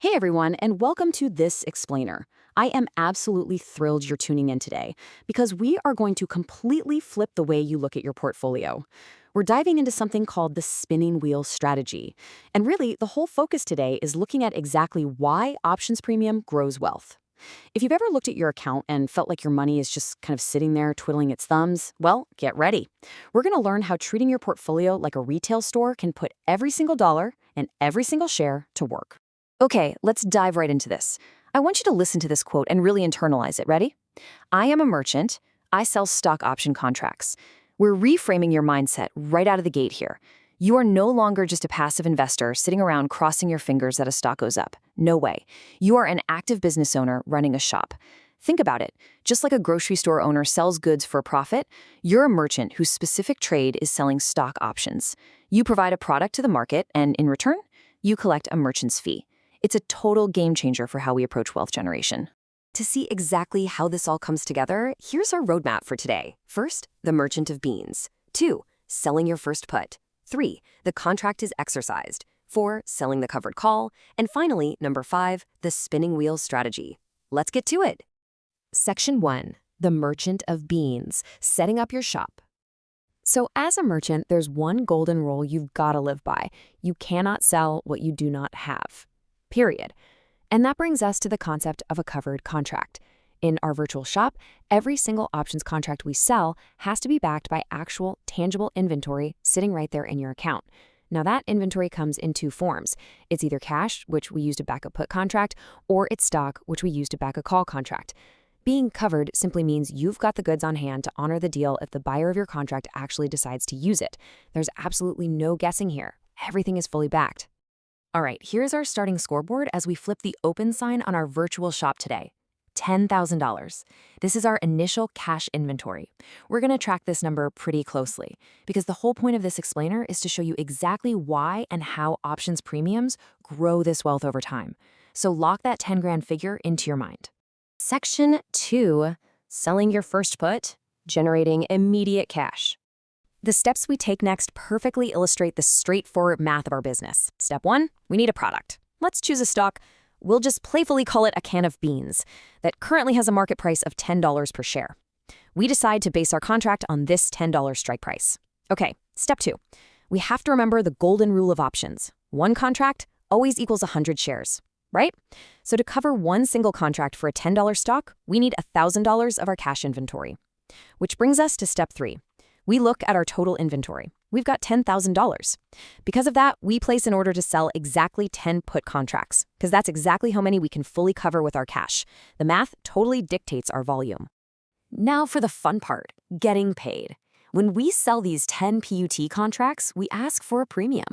Hey everyone, and welcome to This Explainer. I am absolutely thrilled you're tuning in today because we are going to completely flip the way you look at your portfolio. We're diving into something called the spinning wheel strategy. And really, the whole focus today is looking at exactly why options premium grows wealth. If you've ever looked at your account and felt like your money is just kind of sitting there twiddling its thumbs, well, get ready. We're going to learn how treating your portfolio like a retail store can put every single dollar and every single share to work. Okay, let's dive right into this. I want you to listen to this quote and really internalize it. Ready? I am a merchant. I sell stock option contracts. We're reframing your mindset right out of the gate here. You are no longer just a passive investor sitting around crossing your fingers that a stock goes up. No way. You are an active business owner running a shop. Think about it. Just like a grocery store owner sells goods for a profit, you're a merchant whose specific trade is selling stock options. You provide a product to the market, and in return, you collect a merchant's fee. It's a total game changer for how we approach wealth generation. To see exactly how this all comes together, here's our roadmap for today. First, the merchant of beans. 2, selling your first put. 3, the contract is exercised. 4, selling the covered call. And finally, number 5, the spinning wheel strategy. Let's get to it. Section 1, the merchant of beans, setting up your shop. So as a merchant, there's one golden rule you've got to live by. You cannot sell what you do not have. Period. And that brings us to the concept of a covered contract. In our virtual shop, every single options contract we sell has to be backed by actual, tangible inventory sitting right there in your account. Now that inventory comes in two forms. It's either cash, which we use to back a put contract, or it's stock, which we use to back a call contract. Being covered simply means you've got the goods on hand to honor the deal if the buyer of your contract actually decides to use it. There's absolutely no guessing here. Everything is fully backed. All right, here's our starting scoreboard as we flip the open sign on our virtual shop today. $10,000. This is our initial cash inventory. We're going to track this number pretty closely because the whole point of this explainer is to show you exactly why and how options premiums grow this wealth over time. So lock that 10 grand figure into your mind. Section 2, selling your first put, generating immediate cash. The steps we take next perfectly illustrate the straightforward math of our business. Step 1, we need a product. Let's choose a stock. We'll just playfully call it a can of beans that currently has a market price of $10 per share. We decide to base our contract on this $10 strike price. Okay, step 2, we have to remember the golden rule of options. One contract always equals 100 shares, right? So to cover one single contract for a $10 stock, we need $1,000 of our cash inventory. Which brings us to step 3. We look at our total inventory. We've got $10,000. Because of that, we place an order to sell exactly 10 put contracts, because that's exactly how many we can fully cover with our cash. The math totally dictates our volume. Now for the fun part, getting paid. When we sell these 10 PUT contracts, we ask for a premium.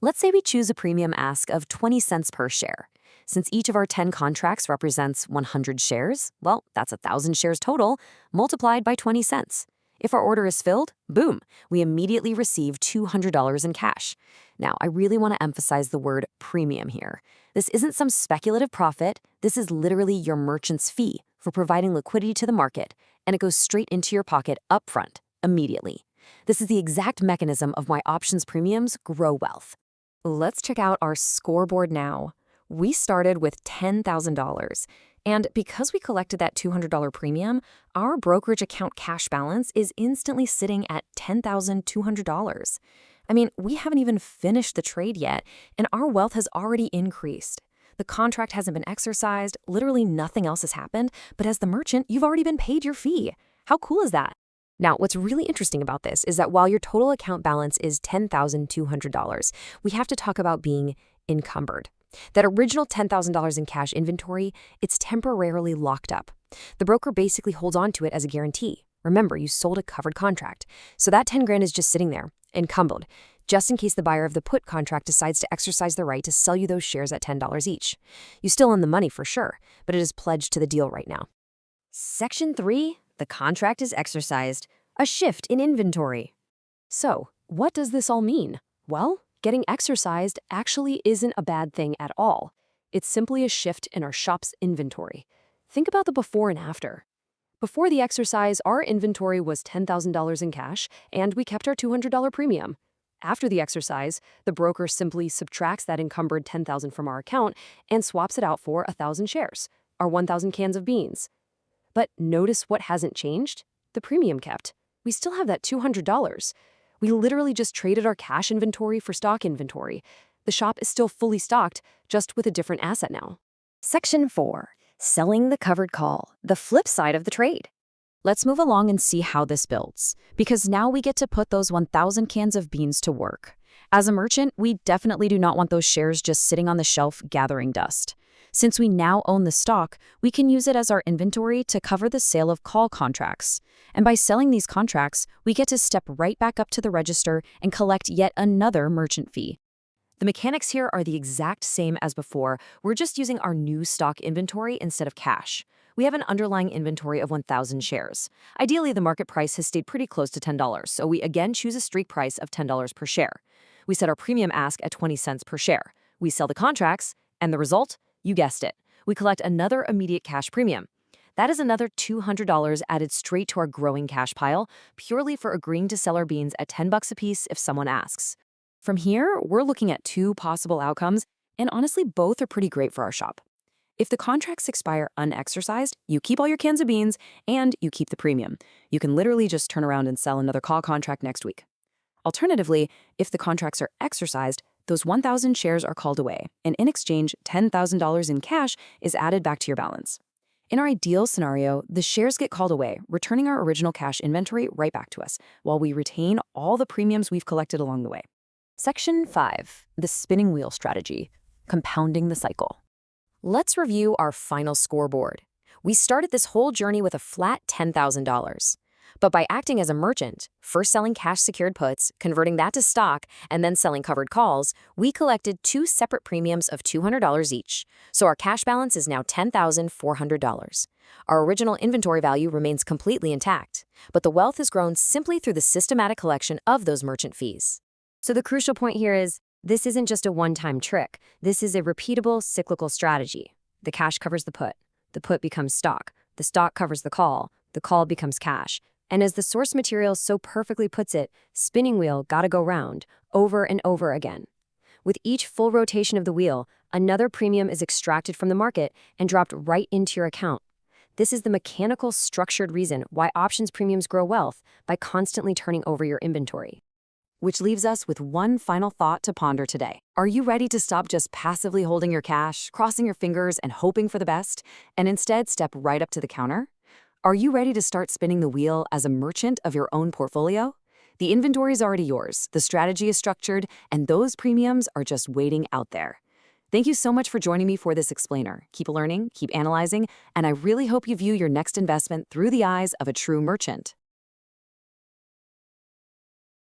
Let's say we choose a premium ask of 20 cents per share. Since each of our 10 contracts represents 100 shares, well, that's 1,000 shares total, multiplied by 20 cents. If our order is filled, boom, we immediately receive $200 in cash. Now, I really want to emphasize the word premium here. This isn't some speculative profit. This is literally your merchant's fee for providing liquidity to the market, and it goes straight into your pocket upfront, immediately. This is the exact mechanism of why options premiums grow wealth. Let's check out our scoreboard now. We started with $10,000. And because we collected that $200 premium, our brokerage account cash balance is instantly sitting at $10,200. I mean, we haven't even finished the trade yet, and our wealth has already increased. The contract hasn't been exercised, literally nothing else has happened, but as the merchant, you've already been paid your fee. How cool is that? Now, what's really interesting about this is that while your total account balance is $10,200, we have to talk about being encumbered. That original $10,000 in cash inventory, it's temporarily locked up. The broker basically holds on to it as a guarantee. Remember, you sold a covered contract. So that 10 grand is just sitting there, encumbered, just in case the buyer of the put contract decides to exercise the right to sell you those shares at $10 each. You still own the money for sure, but it is pledged to the deal right now. Section 3, the contract is exercised, a shift in inventory. So, what does this all mean? Well, getting exercised actually isn't a bad thing at all. It's simply a shift in our shop's inventory. Think about the before and after. Before the exercise, our inventory was $10,000 in cash, and we kept our $200 premium. After the exercise, the broker simply subtracts that encumbered 10,000 from our account and swaps it out for 1,000 shares, our 1,000 cans of beans. But notice what hasn't changed? The premium kept. We still have that $200. We literally just traded our cash inventory for stock inventory. The shop is still fully stocked, just with a different asset now. Section 4. Selling the covered call, the flip side of the trade. Let's move along and see how this builds, because now we get to put those 1,000 cans of beans to work. As a merchant, we definitely do not want those shares just sitting on the shelf gathering dust. Since we now own the stock, we can use it as our inventory to cover the sale of call contracts. And by selling these contracts, we get to step right back up to the register and collect yet another merchant fee. The mechanics here are the exact same as before. We're just using our new stock inventory instead of cash. We have an underlying inventory of 1,000 shares. Ideally, the market price has stayed pretty close to $10, so we again choose a streak price of $10 per share. We set our premium ask at 20 cents per share. We sell the contracts, and the result? You guessed it. We collect another immediate cash premium. That is another $200 added straight to our growing cash pile, purely for agreeing to sell our beans at $10 a piece if someone asks. From here, we're looking at two possible outcomes, and honestly, both are pretty great for our shop. If the contracts expire unexercised, you keep all your cans of beans, and you keep the premium. You can literally just turn around and sell another call contract next week. Alternatively, if the contracts are exercised, those 1,000 shares are called away, and in exchange, $10,000 in cash is added back to your balance. In our ideal scenario, the shares get called away, returning our original cash inventory right back to us, while we retain all the premiums we've collected along the way. Section 5. The spinning wheel strategy, compounding the cycle. Let's review our final scoreboard. We started this whole journey with a flat $10,000. But by acting as a merchant, first selling cash-secured puts, converting that to stock, and then selling covered calls, we collected two separate premiums of $200 each. So our cash balance is now $10,400. Our original inventory value remains completely intact, but the wealth has grown simply through the systematic collection of those merchant fees. So the crucial point here is, this isn't just a one-time trick. This is a repeatable, cyclical strategy. The cash covers the put becomes stock, the stock covers the call becomes cash. And as the source material so perfectly puts it, spinning wheel gotta go round, over and over again. With each full rotation of the wheel, another premium is extracted from the market and dropped right into your account. This is the mechanical, structured reason why options premiums grow wealth by constantly turning over your inventory. Which leaves us with one final thought to ponder today. Are you ready to stop just passively holding your cash, crossing your fingers, and hoping for the best, and instead step right up to the counter? Are you ready to start spinning the wheel as a merchant of your own portfolio? The inventory is already yours, the strategy is structured, and those premiums are just waiting out there. Thank you so much for joining me for this explainer. Keep learning, keep analyzing, and I really hope you view your next investment through the eyes of a true merchant.